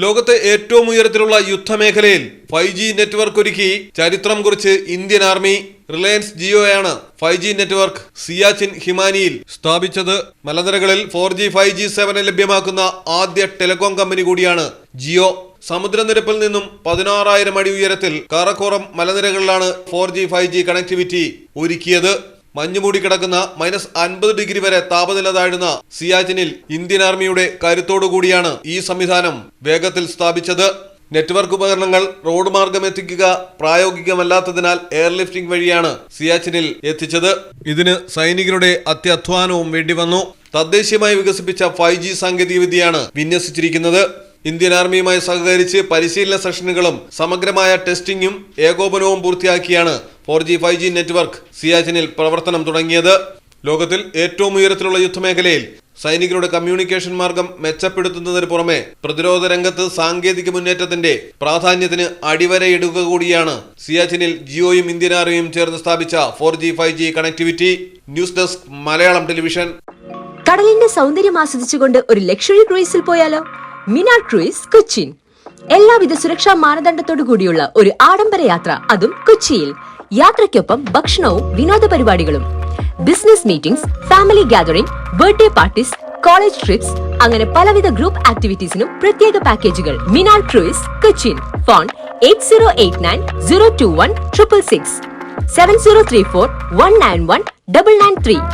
ലോകത്തെ ഏറ്റവും ഉയരത്തിലുള്ള യുദ്ധമേഖലയിൽ 5G നെറ്റ്വർക്ക് ഒരുക്കി ചരിത്രം കുറിച്ച് ഇന്ത്യൻ ആർമി. റിലയൻസ് ജിയോയാണ് 5G നെറ്റ്വർക്ക് സിയാച്ചിൻ ഹിമാനിയിൽ സ്ഥാപിച്ചത്. മലനിരകളിൽ 4G 5G സേവനം ലഭ്യമാക്കുന്ന ആദ്യ ടെലികോം കമ്പനി കൂടിയാണ് ജിയോ. സമുദ്രനിരപ്പിൽ നിന്നും 16,000 അടി ഉയരത്തിൽ കാറക്കോറം മലനിരകളിലാണ് 4G 5G കണക്ടിവിറ്റി ഒരുക്കിയത്. മഞ്ഞുമൂടി കിടക്കുന്ന -50 ഡിഗ്രി വരെ താപനില താഴുന്ന സിയാച്ചിനിൽ ഇന്ത്യൻ ആർമിയുടെ കരുത്തോടുകൂടിയാണ് ഈ സംവിധാനം വേഗത്തിൽ സ്ഥാപിച്ചത്. നെറ്റ്വർക്ക് ഉപകരണങ്ങൾ റോഡ് മാർഗം എത്തിക്കുക പ്രായോഗികമല്ലാത്തതിനാൽ എയർലിഫ്റ്റിംഗ് വഴിയാണ് സിയാച്ചിനിൽ എത്തിച്ചത്. ഇതിന് സൈനികരുടെ അത്യധ്വാനവും വേണ്ടിവന്നു. തദ്ദേശീയമായി വികസിപ്പിച്ച 5G സാങ്കേതികവിദ്യയാണ് വിന്യസിച്ചിരിക്കുന്നത്. ഇന്ത്യൻ ആർമിയുമായി സഹകരിച്ച് പരിശീലന സെഷനുകളും സമഗ്രമായ ടെസ്റ്റിംഗും ഏകോപനവും പൂർത്തിയാക്കിയാണ് 4G 5G നെറ്റ്വർക്ക് സിയാച്ചിനിൽ പ്രവർത്തനം തുടങ്ങിയത്. ലോകത്തിൽ ഏറ്റവും ഉയരത്തിലുള്ള യുദ്ധമേഖലയിൽ സൈനികരുടെ കമ്മ്യൂണിക്കേഷൻ മാർഗം മെച്ചപ്പെടുത്തുന്നതിന് പുറമെ പ്രതിരോധ രംഗത്ത് സാങ്കേതിക മുന്നേറ്റത്തിന്റെ പ്രാധാന്യത്തിന് അടിവരയിടുക കൂടിയാണ് സിയാച്ചിനിൽ ജിയോയും ഇന്ത്യൻ ആർമിയും ചേർന്ന് സ്ഥാപിച്ച 4G 5G connectivity. News desk Malayalam television. കടലിന്റെ സൗന്ദര്യം ആസ്വദിച്ചുകൊണ്ട് ഒരു ലക്ഷറി ക്രൂയിസിൽ പോയാലോ? മിനാർ ക്രൂയിസ് കൊച്ചിൻ. എല്ലാവിധ സുരക്ഷാ മാനദണ്ഡത്തോടു കൂടിയുള്ള ഒരു ആഡംബര യാത്ര, അതും കൊച്ചിയിൽ. യാത്രയ്ക്കൊപ്പം ഭക്ഷണവും വിനോദ പരിപാടികളും, business meetings, family gathering, birthday parties, college TRIPS, അങ്ങനെ പലവിധ ഗ്രൂപ്പ് ആക്ടിവിറ്റീസിനും പ്രത്യേക പാക്കേജുകൾ. മിനാർ ക്രൂയിസ് കൊച്ചിൻ. ഫോൺ 8089021666 7034191993.